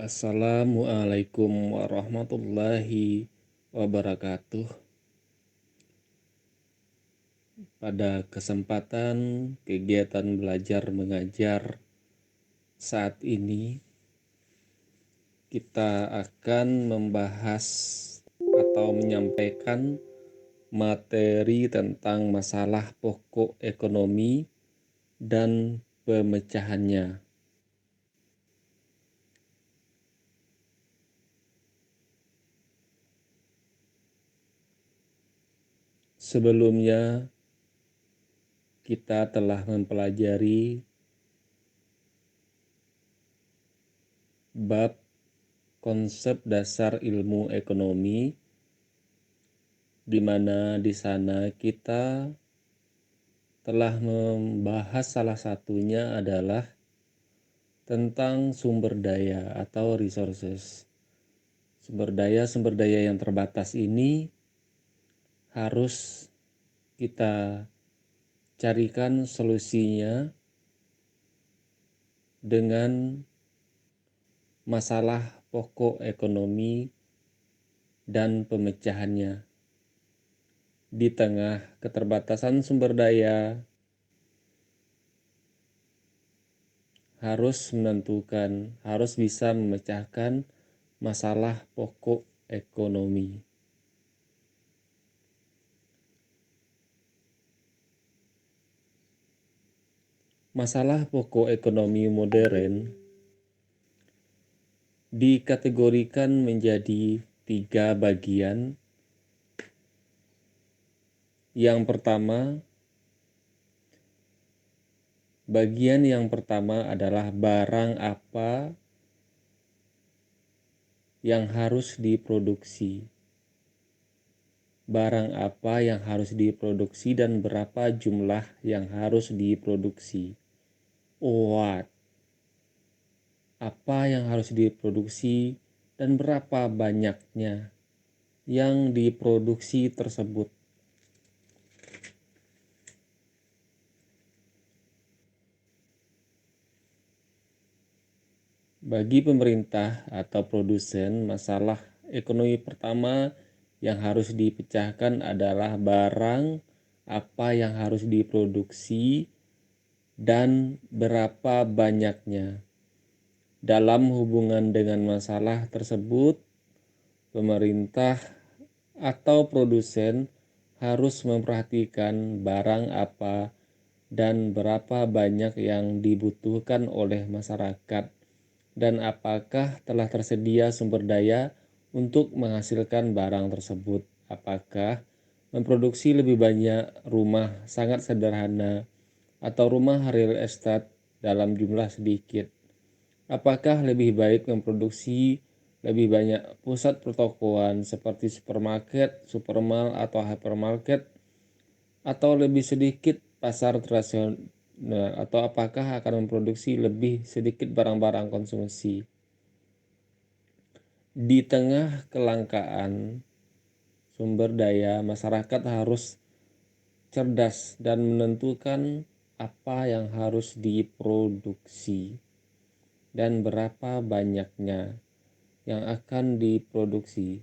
Assalamualaikum warahmatullahi wabarakatuh. Pada kesempatan kegiatan belajar mengajar saat ini, kita akan membahas atau menyampaikan materi tentang masalah pokok ekonomi dan pemecahannya. Sebelumnya, kita telah mempelajari bab konsep dasar ilmu ekonomi, di mana di sana kita telah membahas salah satunya adalah tentang sumber daya atau resources. Sumber daya yang terbatas ini harus kita carikan solusinya dengan masalah pokok ekonomi dan pemecahannya. Di tengah keterbatasan sumber daya, harus bisa memecahkan masalah pokok ekonomi. Masalah pokok ekonomi modern dikategorikan menjadi 3 bagian. Bagian yang pertama adalah barang apa yang harus diproduksi. Barang apa yang harus diproduksi dan berapa jumlah yang harus diproduksi. What? Apa yang harus diproduksi dan berapa banyaknya yang diproduksi tersebut. Bagi pemerintah atau produsen, masalah ekonomi pertama yang harus dipecahkan adalah barang apa yang harus diproduksi dan berapa banyaknya. Dalam hubungan dengan masalah tersebut, pemerintah atau produsen harus memperhatikan barang apa dan berapa banyak yang dibutuhkan oleh masyarakat, dan apakah telah tersedia sumber daya untuk menghasilkan barang tersebut. Apakah memproduksi lebih banyak rumah sangat sederhana atau rumah real estate dalam jumlah sedikit. Apakah lebih baik memproduksi lebih banyak pusat pertokoan seperti supermarket, supermall, atau hypermarket, atau lebih sedikit pasar tradisional, atau apakah akan memproduksi lebih sedikit barang-barang konsumsi. Di tengah kelangkaan sumber daya, masyarakat harus cerdas dan menentukan apa yang harus diproduksi dan berapa banyaknya yang akan diproduksi.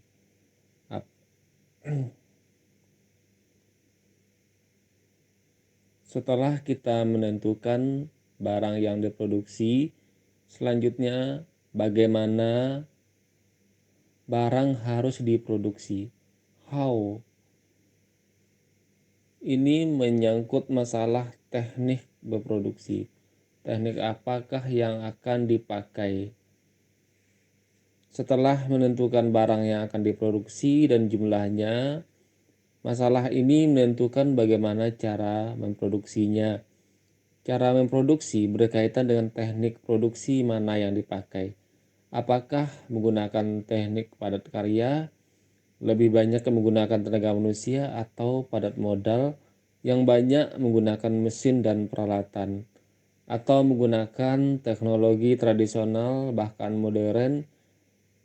Setelah kita menentukan barang yang diproduksi, selanjutnya bagaimana barang harus diproduksi. How? Ini menyangkut masalah teknik berproduksi. Teknik apakah yang akan dipakai? Setelah menentukan barang yang akan diproduksi dan jumlahnya, masalah ini menentukan bagaimana cara memproduksinya. Cara memproduksi berkaitan dengan teknik produksi mana yang dipakai. Apakah menggunakan teknik padat karya, lebih banyak menggunakan tenaga manusia, atau padat modal yang banyak menggunakan mesin dan peralatan, atau menggunakan teknologi tradisional bahkan modern,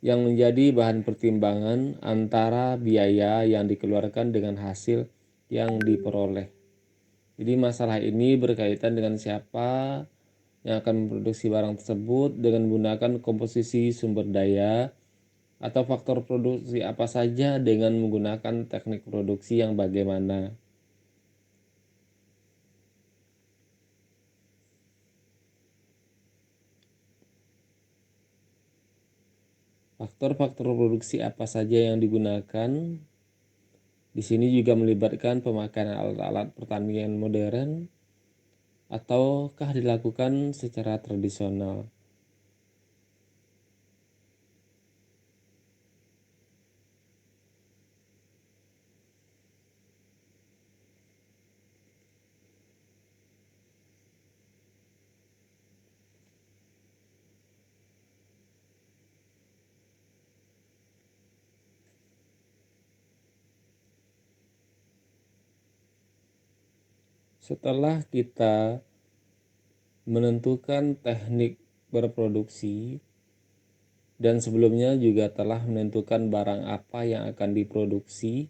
yang menjadi bahan pertimbangan antara biaya yang dikeluarkan dengan hasil yang diperoleh. Jadi masalah ini berkaitan dengan siapa yang akan memproduksi barang tersebut dengan menggunakan komposisi sumber daya atau faktor produksi apa saja dengan menggunakan teknik produksi yang bagaimana. Faktor-faktor produksi apa saja yang digunakan di sini juga melibatkan pemakaian alat-alat pertanian modern ataukah dilakukan secara tradisional. Setelah kita menentukan teknik berproduksi dan sebelumnya juga telah menentukan barang apa yang akan diproduksi,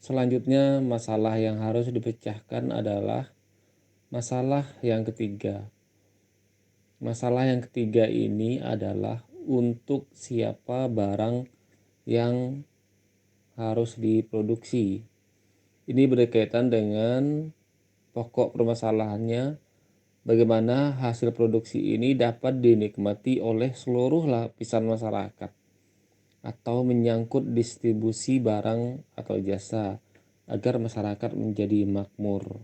selanjutnya masalah yang harus dipecahkan adalah masalah yang ketiga. Masalah yang ketiga ini adalah untuk siapa barang yang harus diproduksi. Ini berkaitan dengan pokok permasalahannya, bagaimana hasil produksi ini dapat dinikmati oleh seluruh lapisan masyarakat atau menyangkut distribusi barang atau jasa agar masyarakat menjadi makmur.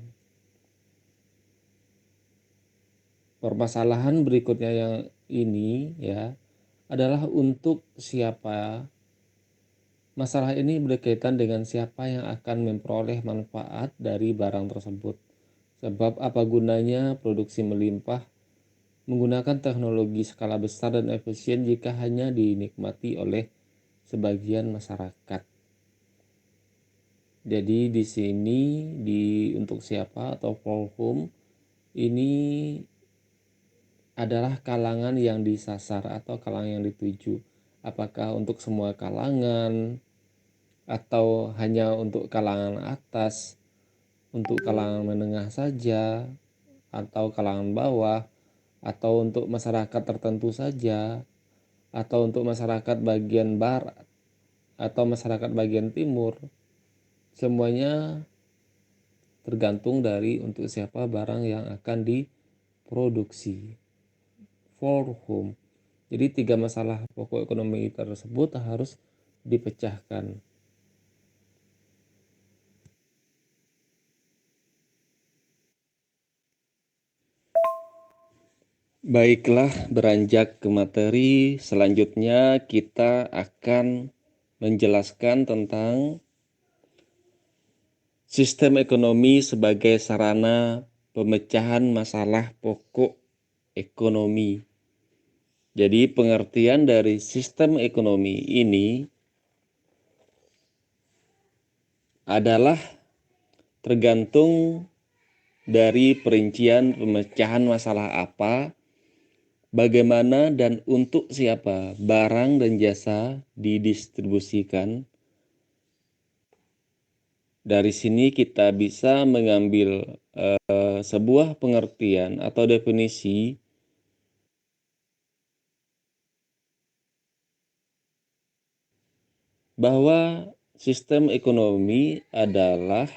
Permasalahan berikutnya yang ini ya adalah untuk siapa. Masalah ini berkaitan dengan siapa yang akan memperoleh manfaat dari barang tersebut. Sebab apa gunanya produksi melimpah menggunakan teknologi skala besar dan efisien jika hanya dinikmati oleh sebagian masyarakat. Jadi di sini untuk siapa atau for whom ini adalah kalangan yang disasar atau kalangan yang dituju. Apakah untuk semua kalangan atau hanya untuk kalangan atas, untuk kalangan menengah saja, atau kalangan bawah, atau untuk masyarakat tertentu saja, atau untuk masyarakat bagian barat, atau masyarakat bagian timur. Semuanya tergantung dari untuk siapa barang yang akan diproduksi. For whom. Jadi 3 masalah pokok ekonomi tersebut harus dipecahkan. Baiklah, beranjak ke materi selanjutnya kita akan menjelaskan tentang sistem ekonomi sebagai sarana pemecahan masalah pokok ekonomi. Jadi pengertian dari sistem ekonomi ini adalah tergantung dari perincian pemecahan masalah apa, bagaimana dan untuk siapa barang dan jasa didistribusikan. Dari sini kita bisa mengambil sebuah pengertian atau definisi bahwa sistem ekonomi adalah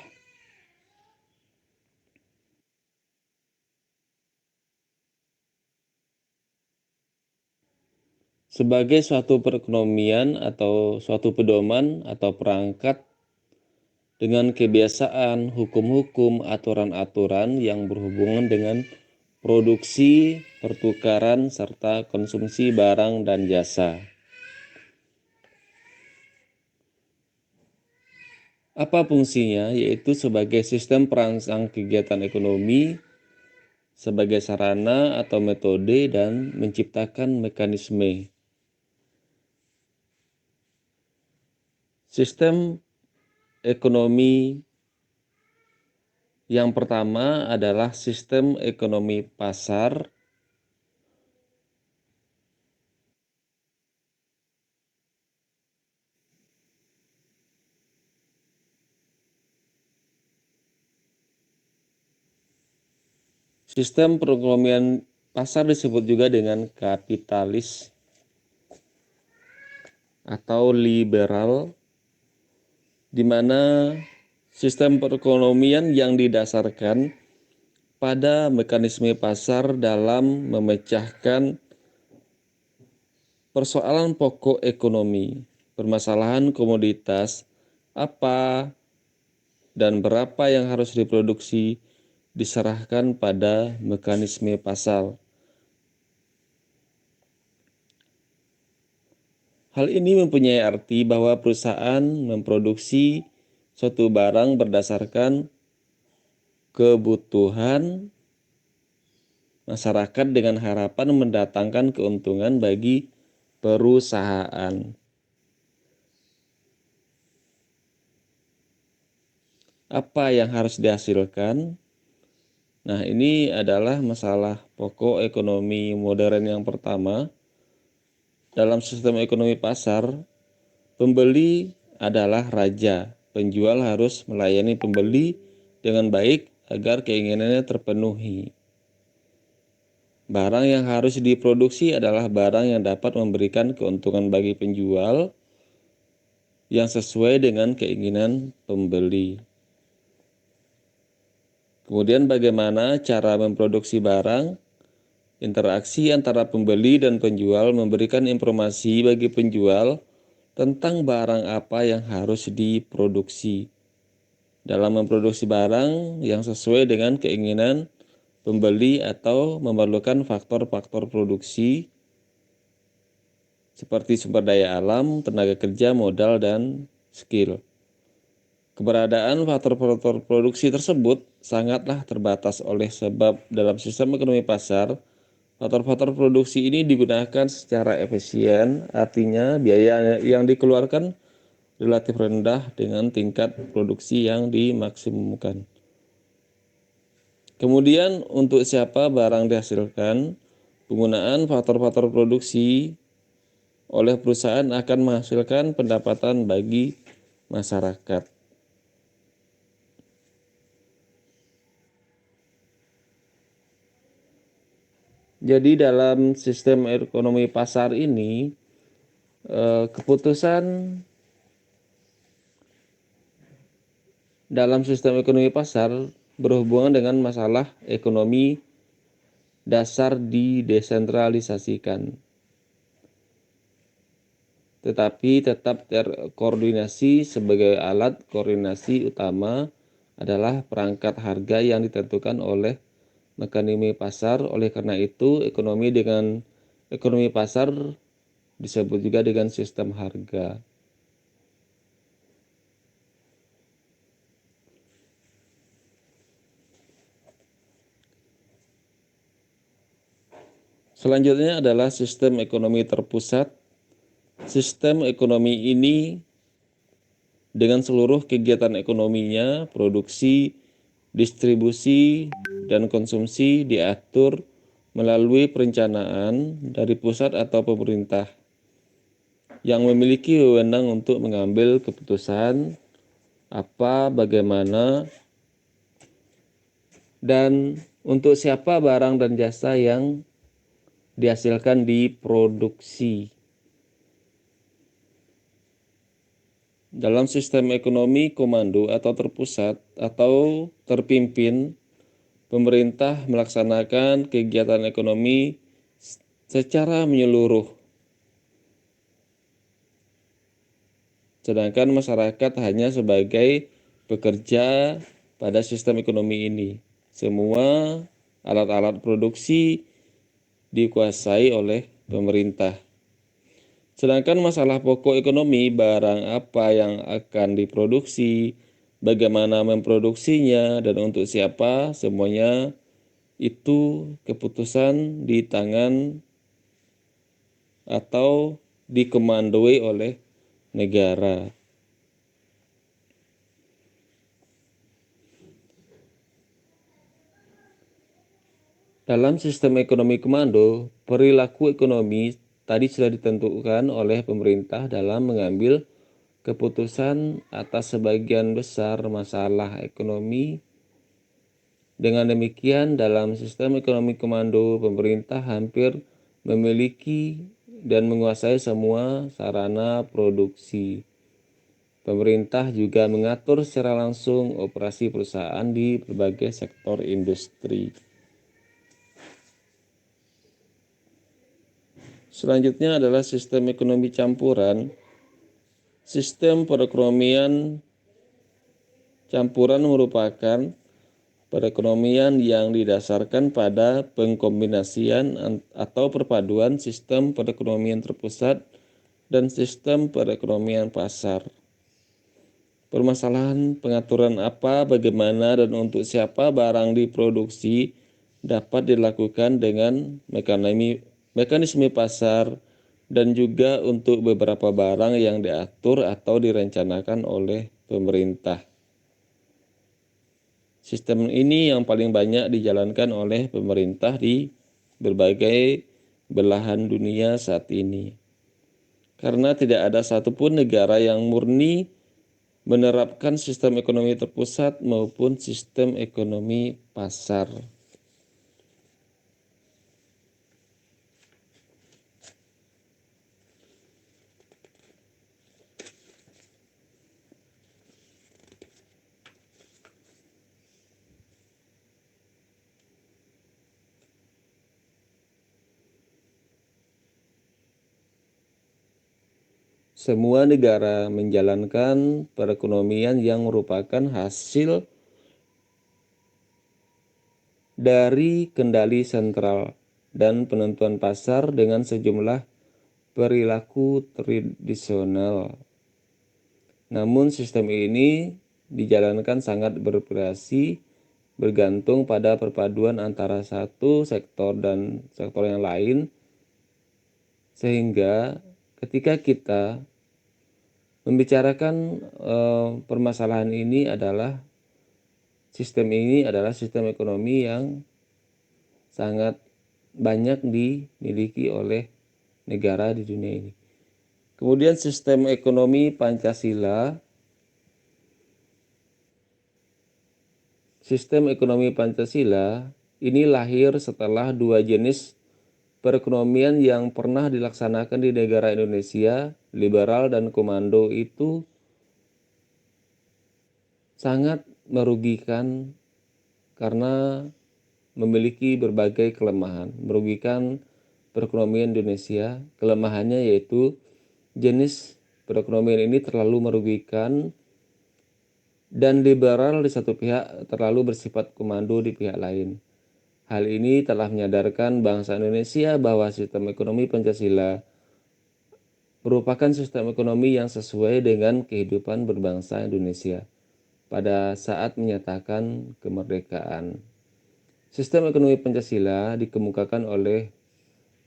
sebagai suatu perekonomian atau suatu pedoman atau perangkat dengan kebiasaan, hukum-hukum, aturan-aturan yang berhubungan dengan produksi, pertukaran, serta konsumsi barang dan jasa. Apa fungsinya? Yaitu sebagai sistem perangsang kegiatan ekonomi, sebagai sarana atau metode dan menciptakan mekanisme. Sistem ekonomi yang pertama adalah sistem ekonomi pasar. Sistem perekonomian Pasar disebut juga dengan kapitalis atau liberal, di mana sistem perekonomian yang didasarkan pada mekanisme pasar dalam memecahkan persoalan pokok ekonomi, permasalahan komoditas, apa dan berapa yang harus diproduksi diserahkan pada mekanisme pasar. Hal ini mempunyai arti bahwa perusahaan memproduksi suatu barang berdasarkan kebutuhan masyarakat dengan harapan mendatangkan keuntungan bagi perusahaan. Apa yang harus dihasilkan? Nah, ini adalah masalah pokok ekonomi modern yang pertama. Dalam sistem ekonomi pasar, pembeli adalah raja. Penjual harus melayani pembeli dengan baik agar keinginannya terpenuhi. Barang yang harus diproduksi adalah barang yang dapat memberikan keuntungan bagi penjual yang sesuai dengan keinginan pembeli. Kemudian bagaimana cara memproduksi barang? Interaksi antara pembeli dan penjual memberikan informasi bagi penjual tentang barang apa yang harus diproduksi. Dalam memproduksi barang yang sesuai dengan keinginan pembeli atau memerlukan faktor-faktor produksi seperti sumber daya alam, tenaga kerja, modal, dan skill. Keberadaan faktor-faktor produksi tersebut sangatlah terbatas oleh sebab dalam sistem ekonomi pasar, faktor-faktor produksi ini digunakan secara efisien, artinya biaya yang dikeluarkan relatif rendah dengan tingkat produksi yang dimaksimumkan. Kemudian untuk siapa barang dihasilkan, penggunaan faktor-faktor produksi oleh perusahaan akan menghasilkan pendapatan bagi masyarakat. Jadi dalam sistem ekonomi pasar ini, keputusan dalam sistem ekonomi pasar berhubungan dengan masalah ekonomi dasar didesentralisasikan, tetapi tetap terkoordinasi. Sebagai alat koordinasi utama adalah perangkat harga yang ditentukan oleh mekanisme pasar. Oleh karena itu, ekonomi pasar disebut juga dengan sistem harga. Selanjutnya adalah sistem ekonomi terpusat. Sistem ekonomi ini dengan seluruh kegiatan ekonominya, produksi, distribusi, dan konsumsi diatur melalui perencanaan dari pusat atau pemerintah yang memiliki wewenang untuk mengambil keputusan apa, bagaimana, dan untuk siapa barang dan jasa yang dihasilkan diproduksi. Dalam sistem ekonomi komando atau terpusat atau terpimpin, pemerintah melaksanakan kegiatan ekonomi secara menyeluruh, sedangkan masyarakat hanya sebagai pekerja pada sistem ekonomi ini. Semua alat-alat produksi dikuasai oleh pemerintah. Sedangkan masalah pokok ekonomi, barang apa yang akan diproduksi, bagaimana memproduksinya, dan untuk siapa, semuanya itu keputusan di tangan atau dikomandoi oleh negara. Dalam sistem ekonomi komando, perilaku ekonomi tadi sudah ditentukan oleh pemerintah dalam mengambil keputusan atas sebagian besar masalah ekonomi Dengan demikian, dalam sistem ekonomi komando, pemerintah hampir memiliki dan menguasai semua sarana produksi. Pemerintah juga mengatur secara langsung operasi perusahaan di berbagai sektor industri. Selanjutnya adalah sistem ekonomi campuran. Sistem perekonomian campuran merupakan perekonomian yang didasarkan pada pengkombinasian atau perpaduan sistem perekonomian terpusat dan sistem perekonomian pasar. Permasalahan pengaturan apa, bagaimana, dan untuk siapa barang diproduksi dapat dilakukan dengan mekanisme pasar dan juga untuk beberapa barang yang diatur atau direncanakan oleh pemerintah. Sistem ini yang paling banyak dijalankan oleh pemerintah di berbagai belahan dunia saat ini. Karena tidak ada satupun negara yang murni menerapkan sistem ekonomi terpusat maupun sistem ekonomi pasar. Semua negara menjalankan perekonomian yang merupakan hasil dari kendali sentral dan penentuan pasar dengan sejumlah perilaku tradisional. Namun sistem ini dijalankan sangat bervariasi bergantung pada perpaduan antara satu sektor dan sektor yang lain, sehingga ketika kita membicarakan permasalahan ini adalah sistem ekonomi yang sangat banyak dimiliki oleh negara di dunia ini. Kemudian sistem ekonomi Pancasila. Sistem ekonomi Pancasila ini lahir setelah dua jenis perekonomian yang pernah dilaksanakan di negara Indonesia, liberal dan komando, itu sangat merugikan karena memiliki berbagai kelemahan. Merugikan perekonomian Indonesia, kelemahannya yaitu jenis perekonomian ini terlalu merugikan dan liberal di satu pihak, terlalu bersifat komando di pihak lain. Hal ini telah menyadarkan bangsa Indonesia bahwa sistem ekonomi Pancasila merupakan sistem ekonomi yang sesuai dengan kehidupan berbangsa Indonesia pada saat menyatakan kemerdekaan. Sistem ekonomi Pancasila dikemukakan oleh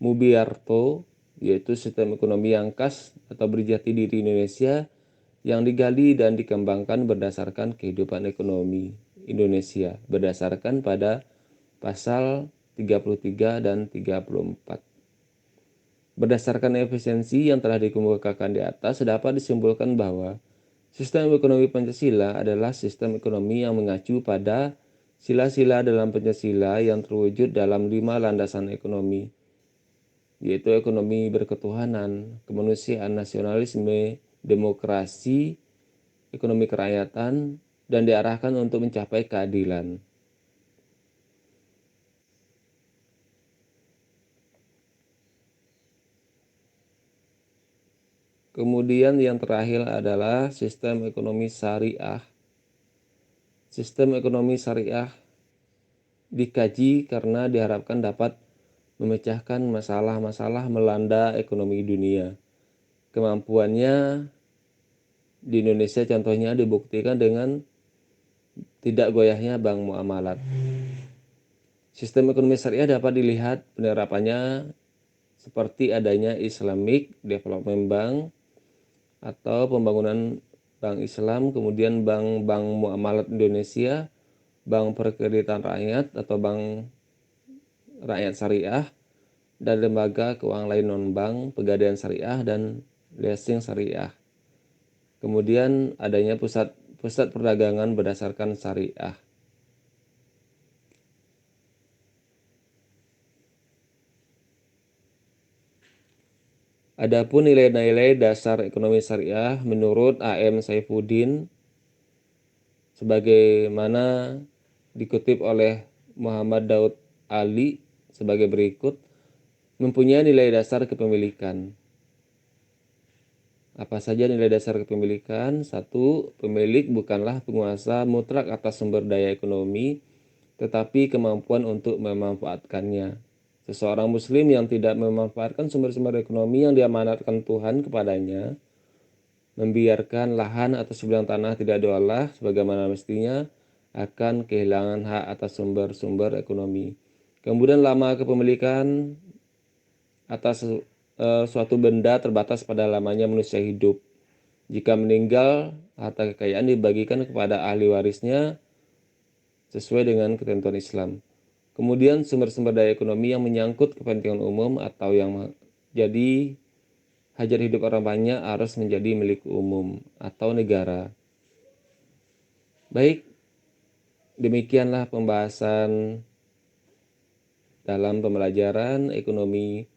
Mubiarto, yaitu sistem ekonomi yang khas atau berjati diri Indonesia yang digali dan dikembangkan berdasarkan kehidupan ekonomi Indonesia berdasarkan pada pasal 33 dan 34. Berdasarkan efisiensi yang telah dikemukakan di atas, dapat disimpulkan bahwa sistem ekonomi Pancasila adalah sistem ekonomi yang mengacu pada sila-sila dalam Pancasila yang terwujud dalam 5 landasan ekonomi, yaitu ekonomi berketuhanan, kemanusiaan, nasionalisme, demokrasi, ekonomi kerakyatan, dan diarahkan untuk mencapai keadilan. Kemudian yang terakhir adalah sistem ekonomi syariah. Sistem ekonomi syariah dikaji karena diharapkan dapat memecahkan masalah-masalah melanda ekonomi dunia. Kemampuannya di Indonesia contohnya dibuktikan dengan tidak goyahnya bank muamalat. Sistem ekonomi syariah dapat dilihat penerapannya seperti adanya Islamic Development Bank atau pembangunan Bank Islam, kemudian bank-bank muamalat Indonesia, bank perkreditan rakyat atau bank rakyat syariah, dan lembaga keuangan lain non-bank, pegadaian syariah, dan leasing syariah. Kemudian adanya pusat perdagangan berdasarkan syariah. Adapun nilai-nilai dasar ekonomi syariah menurut A.M. Saifuddin sebagaimana dikutip oleh Muhammad Daud Ali sebagai berikut, mempunyai nilai dasar kepemilikan. Apa saja nilai dasar kepemilikan? 1. Pemilik bukanlah penguasa mutlak atas sumber daya ekonomi, tetapi kemampuan untuk memanfaatkannya. Seseorang muslim yang tidak memanfaatkan sumber-sumber ekonomi yang diamanatkan Tuhan kepadanya, membiarkan lahan atau sebidang tanah tidak diolah sebagaimana mestinya, akan kehilangan hak atas sumber-sumber ekonomi. Kemudian lama kepemilikan atas suatu benda terbatas pada lamanya manusia hidup. Jika meninggal, harta kekayaan dibagikan kepada ahli warisnya sesuai dengan ketentuan Islam. Kemudian sumber-sumber daya ekonomi yang menyangkut kepentingan umum atau yang jadi hajat hidup orang banyak harus menjadi milik umum atau negara. Baik, demikianlah pembahasan dalam pembelajaran ekonomi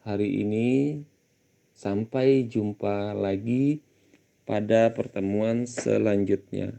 hari ini. Sampai jumpa lagi pada pertemuan selanjutnya.